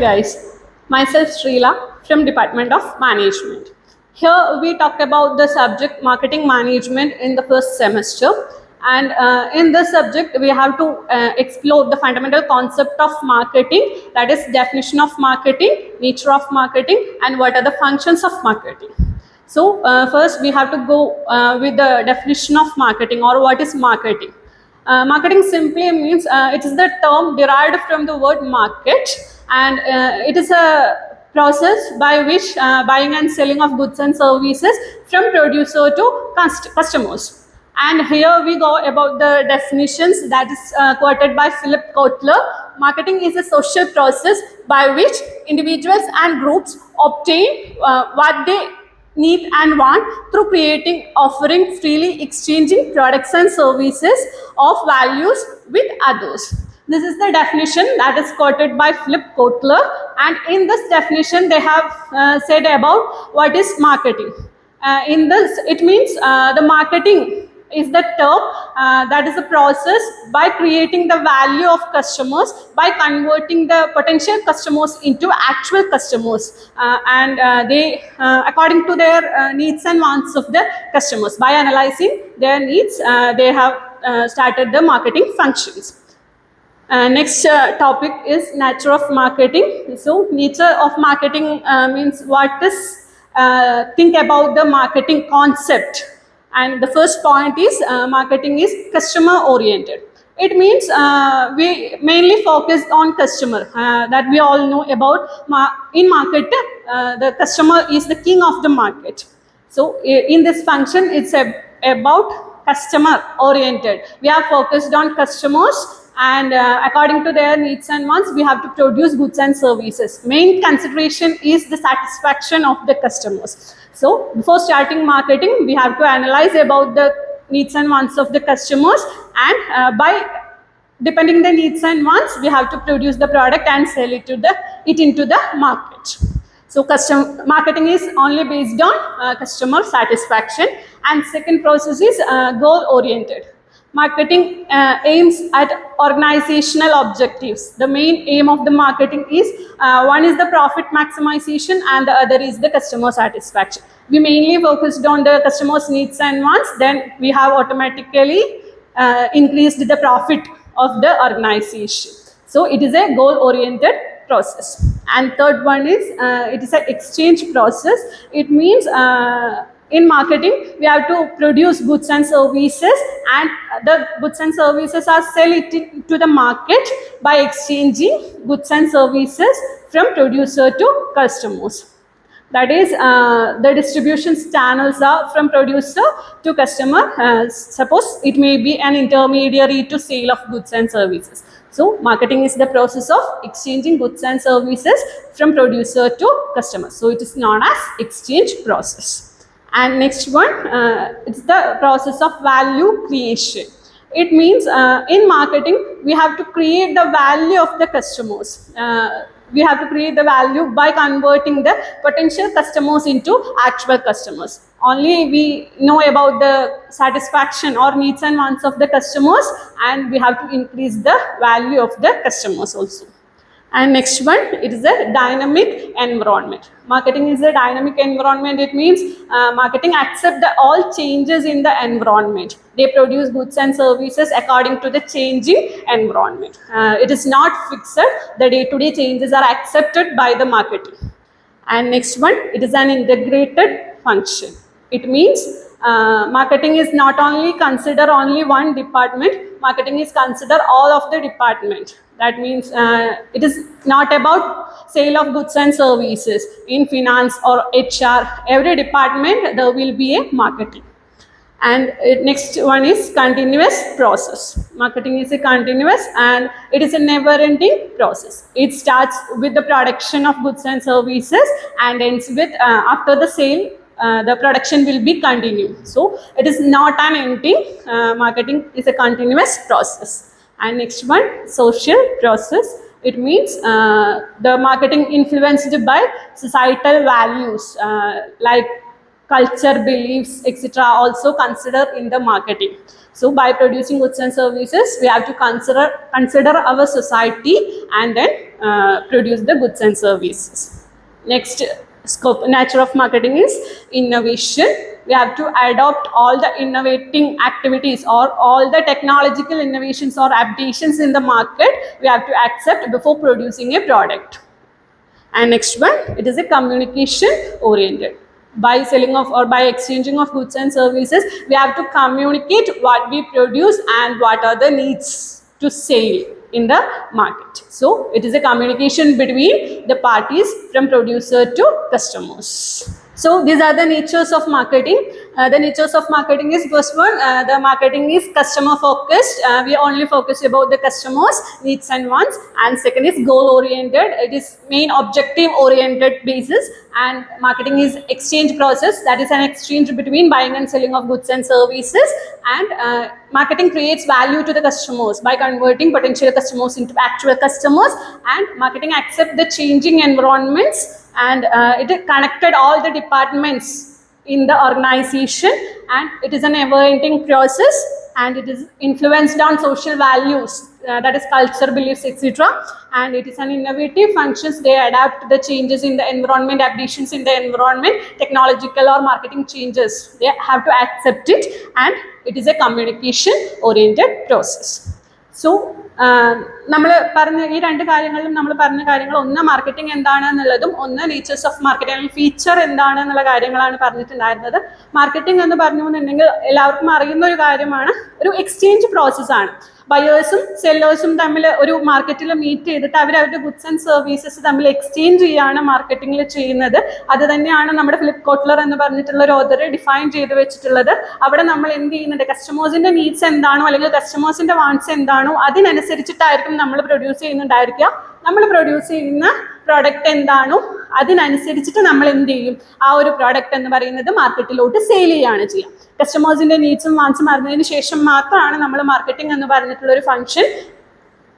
guys, myself Srila from Department of Management. Here we talk about the subject marketing management in the first semester, and in this subject we have to explore the fundamental concept of marketing, that is definition of marketing, nature of marketing, and what are the functions of marketing. So first we have to go with the definition of marketing, or what is marketing. Marketing simply means it is the term derived from the word market, and it is a process by which buying and selling of goods and services from producer to customers. And here we go about the definitions that is quoted by Philip Kotler. Marketing is a social process by which individuals and groups obtain what they need and want through creating, offering, freely exchanging products and services of values with others. This is the definition that is quoted by Philip Kotler, and in this definition they have said about what is marketing. In this, it means the marketing is the term that is a process by creating the value of customers, by converting the potential customers into actual customers, and they according to their needs and wants of the customers. By analyzing their needs, they have started the marketing functions. Next topic is nature of marketing. So nature of marketing means what is think about the marketing concept. And the first point is marketing is customer oriented. It means we mainly focus on customer, that we all know about. In market, the customer is the king of the market. So in this function, it's about customer oriented. We are focused on customers, and according to their needs and wants, we have to produce goods and services. Main consideration is the satisfaction of the customers. So before starting marketing, we have to analyze about the needs and wants of the customers, and by depending the needs and wants, we have to produce the product and sell it into the market. So marketing is only based on customer satisfaction. And second process is goal oriented. Marketing aims at organizational objectives. The main aim of the marketing is one is the profit maximization, and the other is the customer satisfaction. We mainly focused on the customer's needs and wants, then we have automatically increased the profit of the organization. So it is a goal oriented process. And third one is it is an exchange process. It means in marketing, we have to produce goods and services, and the goods and services are sold to the market by exchanging goods and services from producer to customers. That is, the distribution channels are from producer to customer. Suppose it may be an intermediary to sale of goods and services. So marketing is the process of exchanging goods and services from producer to customer. So it is known as exchange process. And next one, it's the process of value creation. It means in marketing, we have to create the value of the customers. We have to create the value by converting the potential customers into actual customers. Only we know about the satisfaction or needs and wants of the customers, and we have to increase the value of the customers also. And next one, it is a dynamic environment. Marketing is a dynamic environment. It means marketing accepts all changes in the environment. They produce goods and services according to the changing environment. It is not fixed. The day-to-day changes are accepted by the marketing. And next one, it is an integrated function. It means marketing is not only consider only one department. Marketing is consider all of the department. That means it is not about sale of goods and services. In finance or HR, every department there will be a marketing. And next one is continuous process. Marketing is a continuous, and it is a never-ending process. It starts with the production of goods and services and ends with after the sale. The production will be continued. So it is not an ending. Marketing is a continuous process. And next one, social process. It means the marketing influenced by societal values like culture, beliefs, etc. also consider in the marketing. So by producing goods and services, we have to consider our society and then produce the goods and services. Next scope, nature of marketing is innovation. We have to adopt all the innovating activities or all the technological innovations or updations in the market we have to accept before producing a product. And next one, it is a communication oriented. By selling of or by exchanging of goods and services, we have to communicate what we produce and what are the needs to sell in the market. So it is a communication between the parties from producer to customers. So these are the natures of marketing. The natures of marketing is first one, the marketing is customer focused. We only focus about the customers' needs and wants. And second is goal oriented. It is main objective oriented basis. And marketing is exchange process. That is an exchange between buying and selling of goods and services. And marketing creates value to the customers by converting potential customers into actual customers. And marketing accepts the changing environments, and it connected all the departments in the organization, and it is an ever-ending process, and it is influenced on social values, that is culture, beliefs, etc. And it is an innovative functions. They adapt the changes in the environment, additions in the environment, technological or marketing changes. They have to accept it, and it is a communication oriented process. So നമ്മൾ പറഞ്ഞ ഈ രണ്ട് കാര്യങ്ങളിലും നമ്മൾ പറഞ്ഞ കാര്യങ്ങൾ ഒന്ന് marketing എന്താണെന്നുള്ളതും ഒന്ന് നേച്ചേഴ്സ് ഓഫ് മാർക്കറ്റിംഗ് അല്ലെങ്കിൽ ഫീച്ചർ എന്താണെന്നുള്ള കാര്യങ്ങളാണ് പറഞ്ഞിട്ടുണ്ടായിരുന്നത്. മാർക്കറ്റിംഗ് എന്ന് പറഞ്ഞു എന്നുണ്ടെങ്കിൽ എല്ലാവർക്കും അറിയുന്ന ഒരു കാര്യമാണ്, ഒരു എക്സ്ചേഞ്ച് പ്രോസസ്സാണ്. ബയേഴ്സും സെല്ലേഴ്സും തമ്മിൽ ഒരു മാർക്കറ്റിൽ മീറ്റ് ചെയ്തിട്ട് അവരവരുടെ ഗുഡ്സ് ആൻഡ് സർവീസസ് തമ്മിൽ എക്സ്ചേഞ്ച് ചെയ്യുകയാണ് മാർക്കറ്റിംഗിൽ ചെയ്യുന്നത്. അത് തന്നെയാണ് നമ്മുടെ ഫിലിപ്പ് കോട്ട്ലർ എന്ന് പറഞ്ഞിട്ടുള്ള ഒരു ഓഥർ ഡിഫൈൻ ചെയ്ത് വെച്ചിട്ടുള്ളത്. അവിടെ നമ്മൾ എന്ത് ചെയ്യുന്നുണ്ട്, കസ്റ്റമേഴ്സിന്റെ നീഡ്സ് എന്താണോ അല്ലെങ്കിൽ കസ്റ്റമേഴ്സിന്റെ വാണ്ട്സ് എന്താണോ അതിനനുസരിച്ചിട്ടായിരിക്കും നമ്മൾ പ്രൊഡ്യൂസ് ചെയ്യുന്നുണ്ടായിരിക്കുക. നമ്മൾ പ്രൊഡ്യൂസ് ചെയ്യുന്ന പ്രോഡക്റ്റ് എന്താണോ അതിനനുസരിച്ചിട്ട് നമ്മൾ എന്ത് ചെയ്യും, ആ ഒരു പ്രോഡക്റ്റ് എന്ന് പറയുന്നത് മാർക്കറ്റിലോട്ട് സെയിൽ ചെയ്യുകയാണ് ചെയ്യുക. കസ്റ്റമേഴ്സിന്റെ നീഡ്സും വാണ്ട്സും അറിഞ്ഞതിന് ശേഷം മാത്രമാണ് നമ്മൾ മാർക്കറ്റിംഗ് എന്ന് പറഞ്ഞിട്ടുള്ള ഒരു ഫംഗ്ഷൻ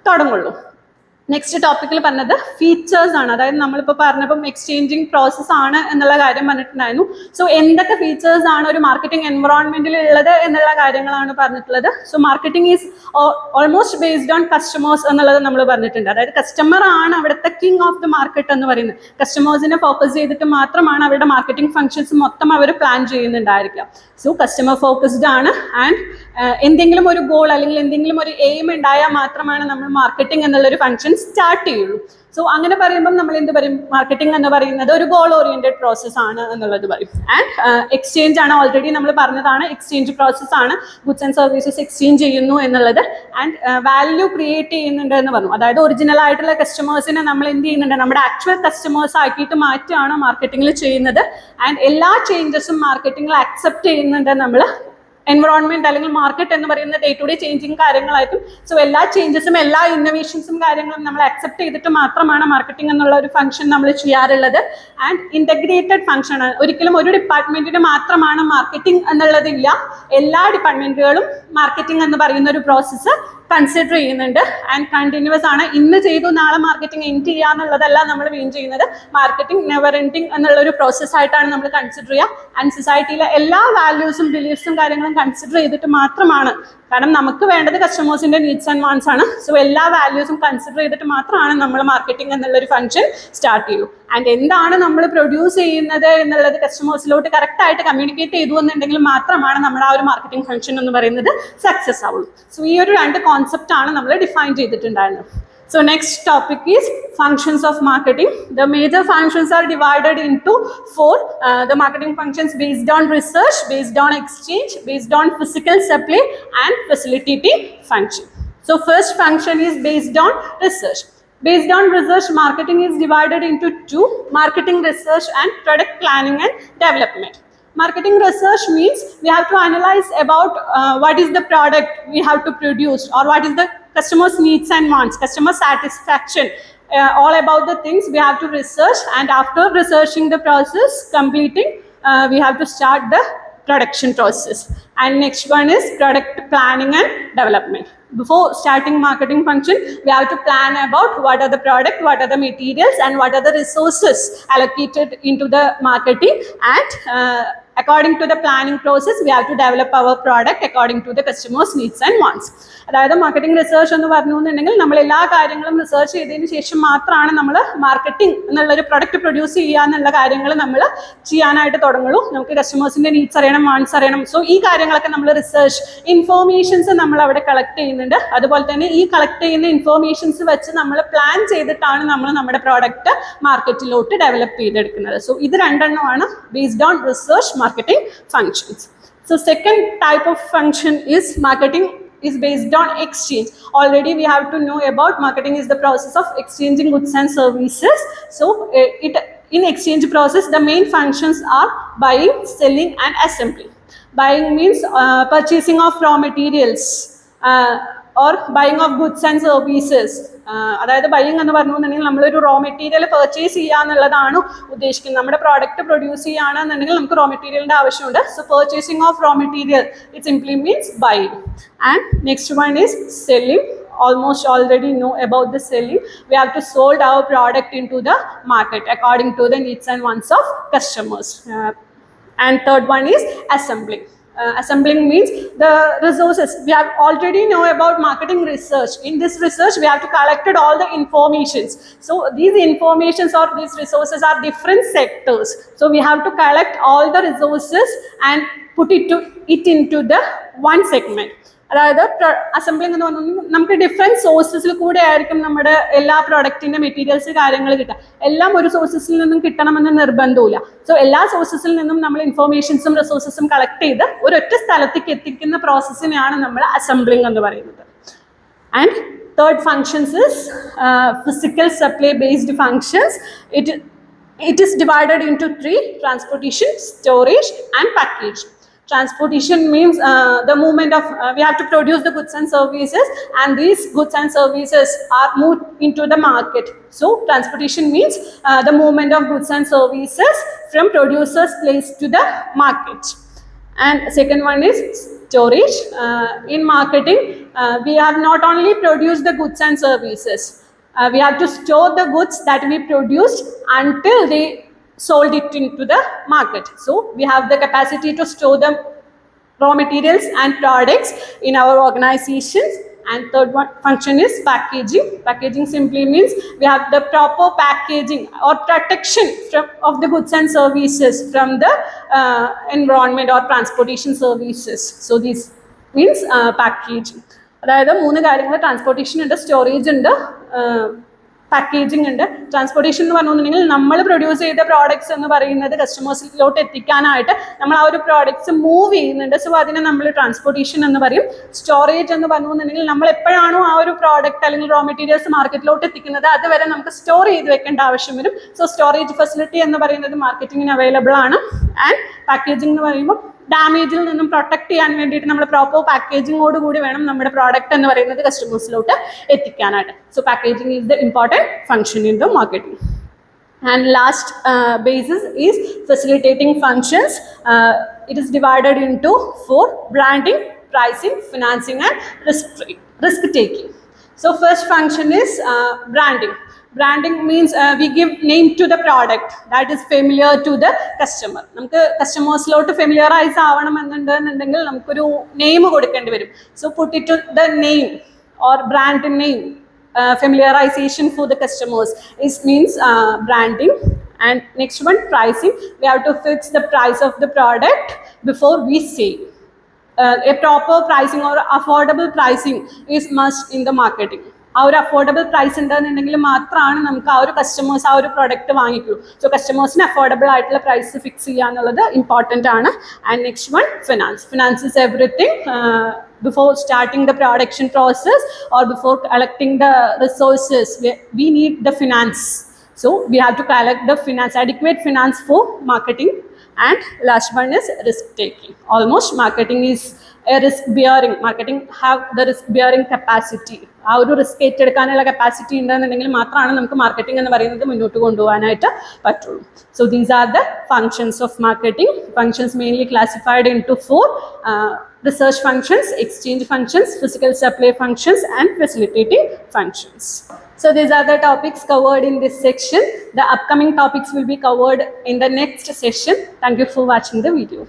തുടങ്ങുള്ളൂ. നെക്സ്റ്റ് ടോപ്പിക്കിൽ പറഞ്ഞത് ഫീച്ചേഴ്സ് ആണ്. അതായത് നമ്മളിപ്പോൾ പറഞ്ഞപ്പം എക്സ്ചേഞ്ചിങ് പ്രോസസ് ആണ് എന്നുള്ള കാര്യം പറഞ്ഞിട്ടുണ്ടായിരുന്നു. സോ എന്തൊക്കെ ഫീച്ചേഴ്സ് ആണ് ഒരു മാർക്കറ്റിംഗ് എൻവറോൺമെന്റിൽ ഉള്ളത് എന്നുള്ള കാര്യങ്ങളാണ് പറഞ്ഞിട്ടുള്ളത്. So marketing is almost based on customers എന്നുള്ളത് നമ്മൾ പറഞ്ഞിട്ടുണ്ട്. അതായത് കസ്റ്റമർ ആണ് അവിടുത്തെ കിങ് ഓഫ് ദി മാർക്കറ്റ് എന്ന് പറയുന്നത്. കസ്റ്റമേഴ്സിനെ ഫോക്കസ് ചെയ്തിട്ട് മാത്രമാണ് അവരുടെ മാർക്കറ്റിംഗ് ഫംഗ്ഷൻസ് മൊത്തം അവർ പ്ലാൻ ചെയ്യുന്നുണ്ടായിരിക്കുക. സോ കസ്റ്റമർ ഫോക്കസ്ഡ് ആണ്. ആൻഡ് എന്തെങ്കിലും ഒരു ഗോൾ അല്ലെങ്കിൽ എന്തെങ്കിലും ഒരു എയിം ഉണ്ടായാൽ മാത്രമാണ് നമ്മൾ മാർക്കറ്റിംഗ് എന്നുള്ളൊരു ഫംഗ്ഷൻ സ്റ്റാർട്ട് ചെയ്യുള്ളൂ. സോ അങ്ങനെ പറയുമ്പം നമ്മൾ എന്ത് പറയും, മാർക്കറ്റിംഗ് എന്ന് പറയുന്നത് ഒരു ഗോൾ ഓറിയന്റഡ് പ്രോസസ് ആണ് എന്നുള്ളത് പറയും. ആൻഡ് എക്സ്ചേഞ്ച് ആണ്, ഓൾറെഡി നമ്മൾ പറഞ്ഞതാണ്, എക്സ്ചേഞ്ച് പ്രോസസ് ആണ്. ഗുഡ്സ് ആൻഡ് സർവീസസ് എക്സ്ചേഞ്ച് ചെയ്യുന്നു എന്നുള്ളത്. ആൻഡ് വാല്യൂ ക്രിയേറ്റ് ചെയ്യുന്നുണ്ട് എന്ന് പറഞ്ഞു. അതായത് ഒറിജിനൽ ആയിട്ടുള്ള കസ്റ്റമേഴ്സിനെ നമ്മൾ എന്ത് ചെയ്യുന്നുണ്ട്, നമ്മുടെ ആക്ച്വൽ കസ്റ്റമേഴ്സ് ആക്കിയിട്ട് മാറ്റുകയാണ് മാർക്കറ്റിംഗിൽ ചെയ്യുന്നത്. ആൻഡ് എല്ലാ ചേഞ്ചസും മാർക്കറ്റിംഗിൽ അക്സെപ്റ്റ് ചെയ്യുന്നുണ്ട് നമ്മൾ. എൻവറോൺമെന്റ് അല്ലെങ്കിൽ മാർക്കറ്റ് എന്ന് പറയുന്ന ഡേ ടു ഡേ ചേഞ്ചിങ് കാര്യങ്ങളായിരിക്കും. സോ എല്ലാ ചേഞ്ചസും എല്ലാ ഇന്നോവേഷൻസും കാര്യങ്ങളും നമ്മൾ അക്സെപ്റ്റ് ചെയ്തിട്ട് മാത്രമാണ് മാർക്കറ്റിംഗ് എന്നുള്ള ഒരു ഫംഗ്ഷൻ നമ്മൾ ചെയ്യാറുള്ളത്. ആൻഡ് ഇന്റഗ്രേറ്റഡ് ഫംഗ്ഷൻ ആണ്. ഒരിക്കലും ഒരു ഡിപ്പാർട്ട്മെന്റിന് മാത്രമാണ് മാർക്കറ്റിംഗ് എന്നുള്ളതില്ല. എല്ലാ ഡിപ്പാർട്ട്മെന്റുകളും മാർക്കറ്റിംഗ് എന്ന് പറയുന്ന ഒരു പ്രോസസ്സ് കൺസിഡർ ചെയ്യുന്നുണ്ട്. ആൻഡ് കണ്ടിന്യൂസ് ആണ്. ഇന്ന് ചെയ്തു നാളെ മാർക്കറ്റിംഗ് എൻഡ് ചെയ്യുക എന്നുള്ളതല്ല നമ്മൾ മീൻ ചെയ്യുന്നത്. മാർക്കറ്റിംഗ് നെവർ എൻഡിങ് എന്നുള്ളൊരു പ്രോസസ്സായിട്ടാണ് നമ്മൾ കൺസിഡർ ചെയ്യുക. ആൻഡ് സൊസൈറ്റിയിലെ എല്ലാ വാല്യൂസും ബിലീഫ്സും കാര്യങ്ങളും കൺസിഡർ ചെയ്തിട്ട് മാത്രമാണ്, കാരണം നമുക്ക് വേണ്ടത് കസ്റ്റമേഴ്സിന്റെ നീഡ്സ് ആൻഡ് വാണ്ട്സ് ആണ്. സോ എല്ലാ വാല്യൂസും കൺസിഡർ ചെയ്തിട്ട് മാത്രമാണ് നമ്മൾ മാർക്കറ്റിംഗ് എന്നുള്ളൊരു ഫംഗ്ഷൻ സ്റ്റാർട്ട് ചെയ്യൂ. ആൻഡ് എന്താണ് നമ്മൾ പ്രൊഡ്യൂസ് ചെയ്യുന്നത് എന്നുള്ളത് കസ്റ്റമേഴ്സിലോട്ട് കറക്റ്റ് ആയിട്ട് കമ്മ്യൂണിക്കേറ്റ് ചെയ്തു എന്നുണ്ടെങ്കിൽ മാത്രമാണ് നമ്മുടെ ആ ഒരു മാർക്കറ്റിംഗ് ഫംഗ്ഷൻ എന്ന് പറയുന്നത് സക്സസ് ആവുള്ളൂ. സോ ഈ ഒരു രണ്ട് കോൺസെപ്റ്റ് ആണ് നമ്മൾ ഡിഫൈൻ ചെയ്തിട്ടുണ്ടായിരുന്നത്. So next topic is functions of marketing. The major functions are divided into four. The marketing functions based on research, based on exchange, based on physical supply and facilitating function. So first function is based on research. Based on research, marketing is divided into two: marketing research and product planning and development. Marketing research means we have to analyze about what is the product we have to produce, or what is the customer's needs and wants, customer satisfaction, all about the things we have to research. And after researching the process, completing, we have to start the production process. And next one is product planning and development. Before starting marketing function, we have to plan about what are the product, what are the materials, and what are the resources allocated into the marketing. And According to the planning process, we have to develop our product according to the customers' needs and wants. അതായത് marketing research എന്ന് പറഞ്ഞിട്ടുണ്ടെങ്കിൽ നമ്മൾ എല്ലാ കാര്യങ്ങളും research ചെയ്തതിന് ശേഷം മാത്രമാണ് നമ്മൾ മാർക്കറ്റിംഗ് എന്നുള്ളൊരു പ്രൊഡക്റ്റ് പ്രൊഡ്യൂസ് ചെയ്യുക എന്നുള്ള കാര്യങ്ങൾ നമ്മൾ ചെയ്യാനായിട്ട് തുടങ്ങുള്ളൂ. നമുക്ക് കസ്റ്റമേഴ്സിന്റെ നീഡ്സ് അറിയണം, വാണ്ട്സ് അറിയണം. സോ ഈ കാര്യങ്ങളൊക്കെ നമ്മൾ റിസർച്ച് ഇൻഫോർമേഷൻസ് നമ്മൾ അവിടെ കളക്ട് ചെയ്യുന്നുണ്ട്. അതുപോലെ തന്നെ ഈ കളക്ട് ചെയ്യുന്ന ഇൻഫോർമേഷൻസ് വെച്ച് നമ്മൾ പ്ലാൻ ചെയ്തിട്ടാണ് നമ്മൾ നമ്മുടെ പ്രോഡക്റ്റ് മാർക്കറ്റിലോട്ട് ഡെവലപ്പ് ചെയ്തെടുക്കുന്നത്. സോ ഇത് രണ്ടെണ്ണമാണ് based on research marketing functions. So second type of function is marketing is based on exchange. Already we have to know about marketing is the process of exchanging goods and services. So in exchange process the main functions are buying, selling and assembling. Buying means purchasing of raw materials or buying of goods and services. അതായത് buying എന്ന് പറഞ്ഞിട്ടുണ്ടെങ്കിൽ നമ്മളൊരു raw material purchase ചെയ്യുക എന്നുള്ളതാണ് ഉദ്ദേശിക്കുന്നത്. നമ്മുടെ product produce ചെയ്യുകയാണെന്നുണ്ടെങ്കിൽ നമുക്ക് റോ മെറ്റീരിയലിൻ്റെ ആവശ്യമുണ്ട്. So purchasing of raw material it simply means buying. And next one is selling. Almost already know about the selling. We have to sold our product into the market according to the needs and wants of customers. And third one is assembling. Assembling means the resources. We have already know about marketing research. In this research, we have to collect all the informations. So these informations or these resources are different sectors. So we have to collect all the resources and put it into the one segment. അതായത് assembling എന്ന് പറഞ്ഞാൽ നമുക്ക് different സോഴ്സസിൽ കൂടെ ആയിരിക്കും നമ്മുടെ എല്ലാ പ്രോഡക്റ്റിൻ്റെ materials കാര്യങ്ങൾ കിട്ടുക. എല്ലാം ഒരു സോഴ്സസിൽ നിന്നും കിട്ടണമെന്ന് നിർബന്ധമില്ല. സോ എല്ലാ സോഴ്സസിൽ നിന്നും നമ്മൾ ഇൻഫോർമേഷൻസും റിസോഴ്സസും കളക്ട് ചെയ്ത് ഒരൊറ്റ സ്ഥലത്തേക്ക് എത്തിക്കുന്ന പ്രോസസ്സിനെയാണ് നമ്മൾ അസംബ്ലിംഗ് എന്ന് പറയുന്നത്. And third functions is physical supply based functions. It is divided into three: transportation, storage and packaging. Transportation means the movement of we have to produce the goods and services, and these goods and services are moved into the market. So transportation means the movement of goods and services from producer's place to the market. And second one is storage. In marketing, we have not only produced the goods and services, we have to store the goods that we produced until they sold it into the market. So we have the capacity to store the raw materials and products in our organizations. And third one function is packaging. Packaging simply means we have the proper packaging or protection of the goods and services from the environment or transportation services. So this means packaging. അതായത് മൂന്ന് കാര്യങ്ങൾ: transportation ഉണ്ട്, storage ഉണ്ട്, packaging ഉണ്ട്. Transportation എന്ന് പറഞ്ഞിട്ടുണ്ടെങ്കിൽ നമ്മൾ produce ചെയ്ത പ്രോഡക്ട്സ് എന്ന് പറയുന്നത് കസ്റ്റമേഴ്സിലോട്ട് എത്തിക്കാനായിട്ട് നമ്മൾ ആ ഒരു പ്രോഡക്ട്സ് മൂവ് ചെയ്യുന്നുണ്ട്. സോ അതിനെ നമ്മൾ ട്രാൻസ്പോർട്ടേഷൻ എന്ന് പറയും. സ്റ്റോറേജ് എന്ന് പറഞ്ഞിട്ടുണ്ടെങ്കിൽ നമ്മൾ എപ്പോഴാണോ ആ ഒരു പ്രോഡക്റ്റ് അല്ലെങ്കിൽ റോ മെറ്റീരിയൽസ് മാർക്കറ്റിലോട്ട് എത്തിക്കുന്നത് അതുവരെ നമുക്ക് സ്റ്റോർ ചെയ്ത് വെക്കേണ്ട ആവശ്യം വരും. സോ സ്റ്റോറേജ് ഫെസിലിറ്റി എന്ന് പറയുന്നത് മാർക്കറ്റിങ്ങിന് അവൈലബിൾ ആണ്. ആൻഡ് പാക്കേജിംഗ് എന്ന് പറയുമ്പോൾ ഡാമേജിൽ നിന്നും പ്രൊട്ടക്ട് ചെയ്യാൻ വേണ്ടിയിട്ട് നമ്മൾ പ്രോപ്പർ പാക്കേജിങ്ങോട് കൂടി വേണം നമ്മുടെ പ്രോഡക്റ്റ് എന്ന് പറയുന്നത് കസ്റ്റമേഴ്സിലോട്ട് എത്തിക്കാനായിട്ട്. So packaging is the important function in the marketing. And last basis is facilitating functions. It is divided into four: branding, pricing, financing and risk taking. So first function is branding. Branding means we give name to the product that is familiar to the customer. നമുക്ക് കസ്റ്റമേഴ്സിലോട്ട് familiarise ആവണമെന്നുണ്ടെങ്കിൽ നമുക്കൊരു name കൊടുക്കേണ്ടി വരും. So put it to the name or brand name. Familiarization for the customers is means branding. And next one, pricing. We have to fix the price of the product before we sell. A proper pricing or affordable pricing is must in the marketing. ആ ഒരു affordable price ഉണ്ടെന്നുണ്ടെങ്കിൽ മാത്രമാണ് നമുക്ക് ആ ഒരു customers ആ ഒരു product വാങ്ങിക്കുള്ളൂ. So കസ്റ്റമേഴ്സിന് അഫോർഡബിൾ ആയിട്ടുള്ള പ്രൈസ് ഫിക്സ് ചെയ്യുക എന്നുള്ളത് ഇമ്പോർട്ടൻ്റ് ആണ്. And next one, finance. Finance is everything. Before starting the production process or before collecting the resources, we need the finance. So we have to collect the finance, adequate finance for marketing. And last one is risk taking. Almost marketing is a risk bearing. Marketing have the risk bearing capacity. ആ ഒരു risk ഏറ്റെടുക്കാനുള്ള capacity ഉണ്ടെന്നുണ്ടെങ്കിൽ മാത്രമാണ് നമുക്ക് marketing എന്ന് പറയുന്നത് മുന്നോട്ട് കൊണ്ടുപോകാനായിട്ട് പറ്റുള്ളൂ. So these are the functions of marketing. Functions mainly classified into four: research functions, exchange functions, physical supply functions and facilitating functions. So these are the topics covered in this section. The upcoming topics will be covered in the next session. Thank you for watching the video.